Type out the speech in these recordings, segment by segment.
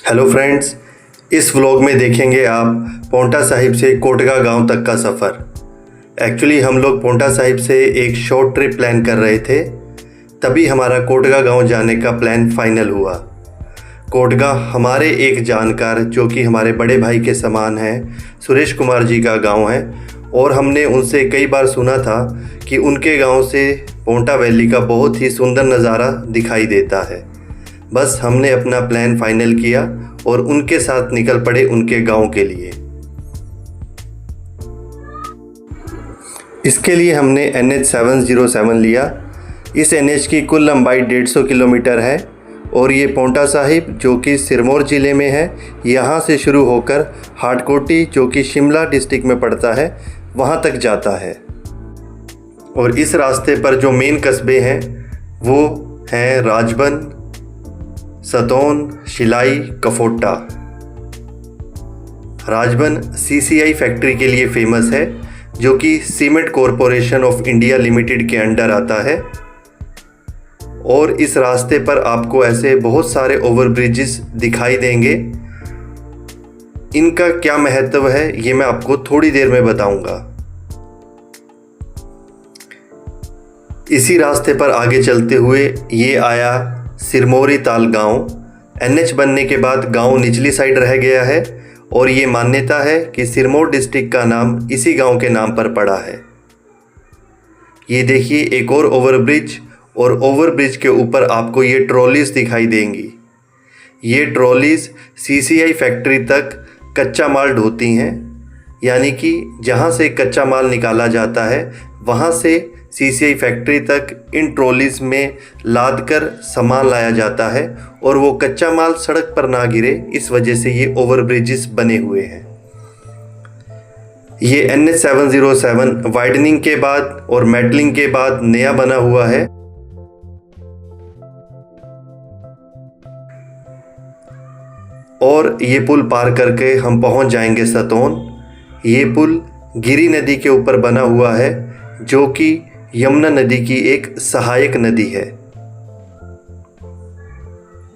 Hello friends, इस vlog में देखेंगे आप पोंटा साहिब से कोटगा गांव तक का सफ़र। एक्चुअली हम लोग पोंटा साहिब से एक शॉर्ट ट्रिप प्लान कर रहे थे, तभी हमारा कोटगा गांव जाने का प्लान फाइनल हुआ। कोटगा हमारे एक जानकार जो कि हमारे बड़े भाई के समान हैं, सुरेश कुमार जी का गांव है और हमने उनसे कई बार सुना था कि उनके गांव से पोंटा वैली का बहुत ही सुंदर नज़ारा दिखाई देता है। बस हमने अपना प्लान फाइनल किया और उनके साथ निकल पड़े उनके गांव के लिए। इसके लिए हमने NH 707 लिया। इस NH की कुल लंबाई 150 किलोमीटर है और ये पोंटा साहिब जो कि सिरमौर ज़िले में है, यहाँ से शुरू होकर हाटकोटी जो कि शिमला डिस्ट्रिक्ट में पड़ता है, वहाँ तक जाता है। और इस रास्ते पर जो मेन कस्बे हैं वो हैं राजबन, सतौन, शिलाई, कफोटा। राजबन CCI फैक्ट्री के लिए फेमस है जो कि cement corporation of India limited के अंडर आता है। और इस रास्ते पर आपको ऐसे बहुत सारे ओवरब्रिजेस दिखाई देंगे। इनका क्या महत्व है ये मैं आपको थोड़ी देर में बताऊंगा। इसी रास्ते पर आगे चलते हुए ये आया सिरमौरी ताल गांव। NH बनने के बाद गांव निचली साइड रह गया है और ये मान्यता है कि सिरमौर डिस्ट्रिक्ट का नाम इसी गांव के नाम पर पड़ा है। ये देखिए एक और ओवरब्रिज, और ओवरब्रिज के ऊपर आपको ये ट्रॉलीज दिखाई देंगी। ये ट्रॉलीज CCI फैक्ट्री तक कच्चा माल ढोती हैं, यानी कि जहाँ से कच्चा माल निकाला जाता है वहाँ से CCI फैक्ट्री तक इन ट्रॉलीज में लाद कर सामान लाया जाता है और वो कच्चा माल सड़क पर ना गिरे, इस वजह से ये ओवरब्रिजेस बने हुए हैं। ये NH 707 वाइडनिंग के बाद और मेटलिंग के बाद नया बना हुआ है। और ये पुल पार करके हम पहुंच जाएंगे सतौन। ये पुल गिरी नदी के ऊपर बना हुआ है जो कि यमुना नदी की एक सहायक नदी है।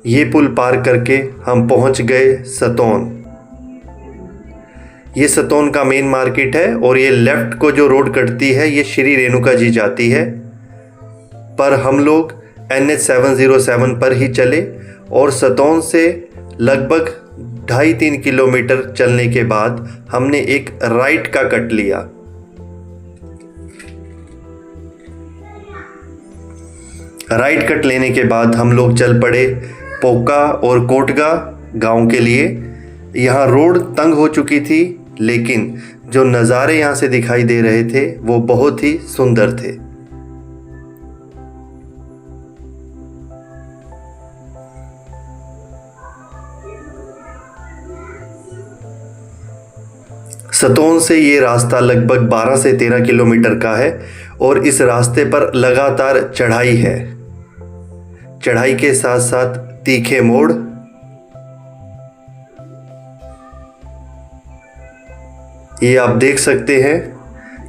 ये पुल पार करके हम पहुंच गए सतौन। ये सतौन का मेन मार्केट है और ये लेफ्ट को जो रोड कटती है ये श्री रेणुका जी जाती है, पर हम लोग NH 707 पर ही चले और सतौन से लगभग 2.5-3 किलोमीटर चलने के बाद हमने एक राइट का कट लिया। राइट कट लेने के बाद हम लोग चल पड़े पोका और कोटगा गांव के लिए। यहाँ रोड तंग हो चुकी थी, लेकिन जो नज़ारे यहाँ से दिखाई दे रहे थे वो बहुत ही सुंदर थे। सतौन से ये रास्ता लगभग 12 से 13 किलोमीटर का है और इस रास्ते पर लगातार चढ़ाई है। चढ़ाई के साथ साथ तीखे मोड़। ये आप देख सकते हैं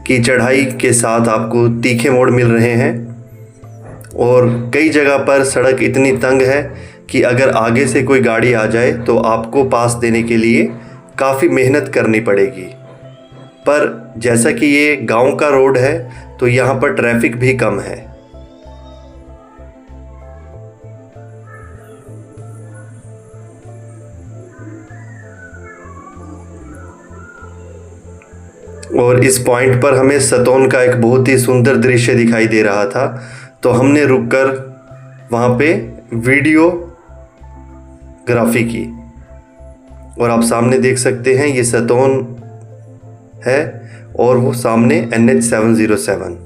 कि चढ़ाई के साथ आपको तीखे मोड़ मिल रहे हैं और कई जगह पर सड़क इतनी तंग है कि अगर आगे से कोई गाड़ी आ जाए तो आपको पास देने के लिए काफ़ी मेहनत करनी पड़ेगी। पर जैसा कि ये गांव का रोड है तो यहाँ पर ट्रैफिक भी कम है। और इस पॉइंट पर हमें सतौन का एक बहुत ही सुंदर दृश्य दिखाई दे रहा था, तो हमने रुककर वहाँ पे वीडियोग्राफी की। और आप सामने देख सकते हैं ये सतौन है और वो सामने NH 707।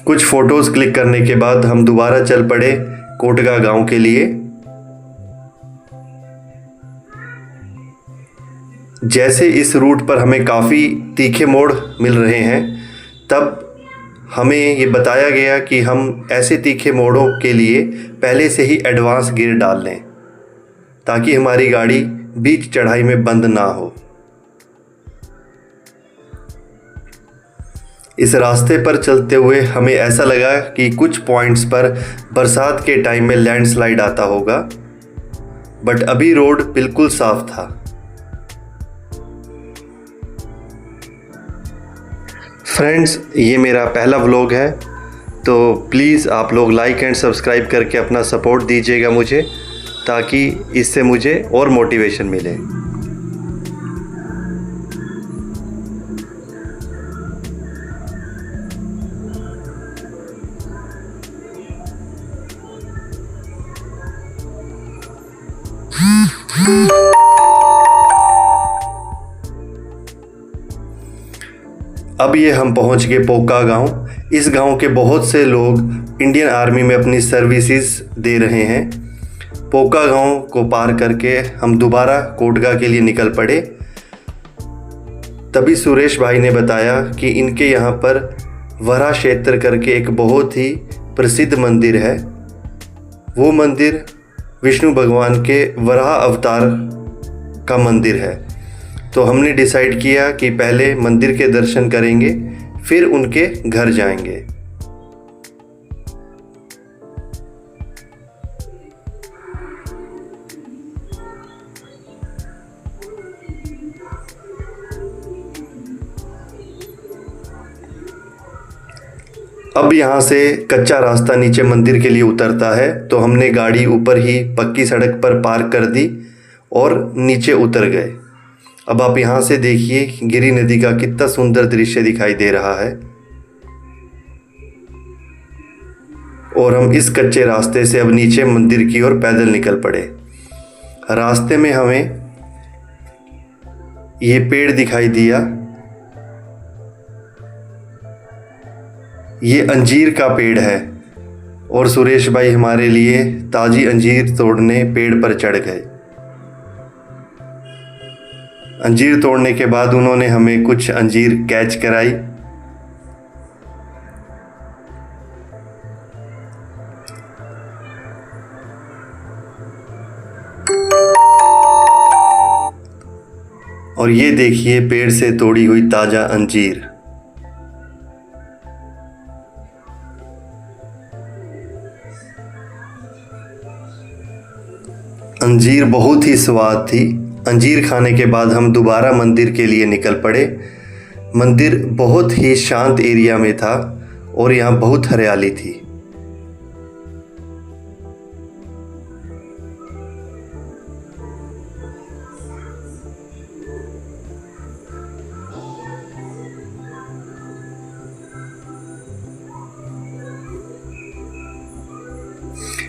कुछ फोटोज क्लिक करने के बाद हम दोबारा चल पड़े कोटगा गांव के लिए। जैसे इस रूट पर हमें काफ़ी तीखे मोड़ मिल रहे हैं, तब हमें ये बताया गया कि हम ऐसे तीखे मोड़ों के लिए पहले से ही एडवांस गियर डाल लें ताकि हमारी गाड़ी बीच चढ़ाई में बंद ना हो। इस रास्ते पर चलते हुए हमें ऐसा लगा कि कुछ पॉइंट्स पर बरसात के टाइम में लैंडस्लाइड आता होगा, बट अभी रोड बिल्कुल साफ था। फ्रेंड्स, ये मेरा पहला व्लॉग है, तो प्लीज़ आप लोग लाइक एंड सब्सक्राइब करके अपना सपोर्ट दीजिएगा मुझे, ताकि इससे मुझे और मोटिवेशन मिले। अब ये हम पहुंच गए पोका गांव। इस गांव के बहुत से लोग इंडियन आर्मी में अपनी सर्विसेज दे रहे हैं। पोका गांव को पार करके हम दोबारा कोटगा के लिए निकल पड़े। तभी सुरेश भाई ने बताया कि इनके यहाँ पर वरा क्षेत्र करके एक बहुत ही प्रसिद्ध मंदिर है। वो मंदिर विष्णु भगवान के वराह अवतार का मंदिर है। तो हमने डिसाइड किया कि पहले मंदिर के दर्शन करेंगे, फिर उनके घर जाएंगे। अब यहाँ से कच्चा रास्ता नीचे मंदिर के लिए उतरता है, तो हमने गाड़ी ऊपर ही पक्की सड़क पर पार्क कर दी और नीचे उतर गए। अब आप यहाँ से देखिए गिरी नदी का कितना सुंदर दृश्य दिखाई दे रहा है। और हम इस कच्चे रास्ते से अब नीचे मंदिर की ओर पैदल निकल पड़े। रास्ते में हमें ये पेड़ दिखाई दिया। ये अंजीर का पेड़ है और सुरेश भाई हमारे लिए ताज़ी अंजीर तोड़ने पेड़ पर चढ़ गए। अंजीर तोड़ने के बाद उन्होंने हमें कुछ अंजीर कैच कराई। और ये देखिए पेड़ से तोड़ी हुई ताजा अंजीर। अंजीर बहुत ही स्वाद थी। अंजीर खाने के बाद हम दोबारा मंदिर के लिए निकल पड़े। मंदिर बहुत ही शांत एरिया में था और यहाँ बहुत हरियाली थी।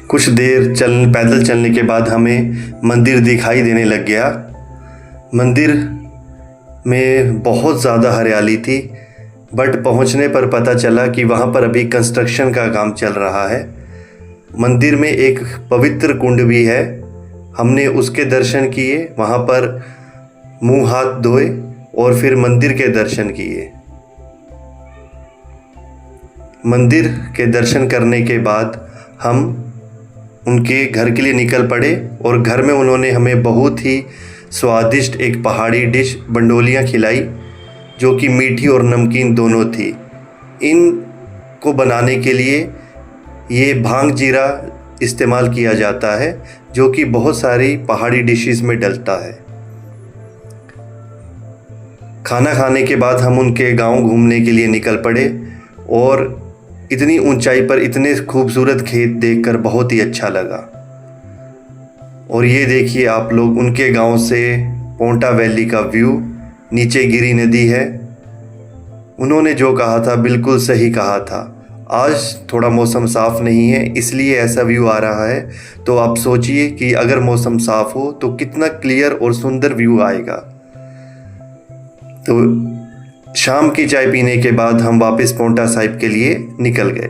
कुछ देर पैदल चलने के बाद हमें मंदिर दिखाई देने लग गया। मंदिर में बहुत ज़्यादा हरियाली थी, बट पहुंचने पर पता चला कि वहां पर अभी कंस्ट्रक्शन का काम चल रहा है। मंदिर में एक पवित्र कुंड भी है, हमने उसके दर्शन किए। वहां पर मुंह हाथ धोए और फिर मंदिर के दर्शन किए। मंदिर के दर्शन करने के बाद हम उनके घर के लिए निकल पड़े और घर में उन्होंने हमें बहुत ही स्वादिष्ट एक पहाड़ी डिश बंडोलियाँ खिलाई, जो कि मीठी और नमकीन दोनों थी। इनको बनाने के लिए ये भांग जीरा इस्तेमाल किया जाता है, जो कि बहुत सारी पहाड़ी डिशेस में डलता है। खाना खाने के बाद हम उनके गांव घूमने के लिए निकल पड़े और इतनी ऊंचाई पर इतने खूबसूरत खेत देखकर बहुत ही अच्छा लगा। और ये देखिए आप लोग उनके गांव से पोंटा वैली का व्यू। नीचे गिरी नदी है। उन्होंने जो कहा था बिल्कुल सही कहा था। आज थोड़ा मौसम साफ़ नहीं है, इसलिए ऐसा व्यू आ रहा है। तो आप सोचिए कि अगर मौसम साफ़ हो तो कितना क्लियर और सुंदर व्यू आएगा। तो शाम की चाय पीने के बाद हम वापस पोंटा साहिब के लिए निकल गए।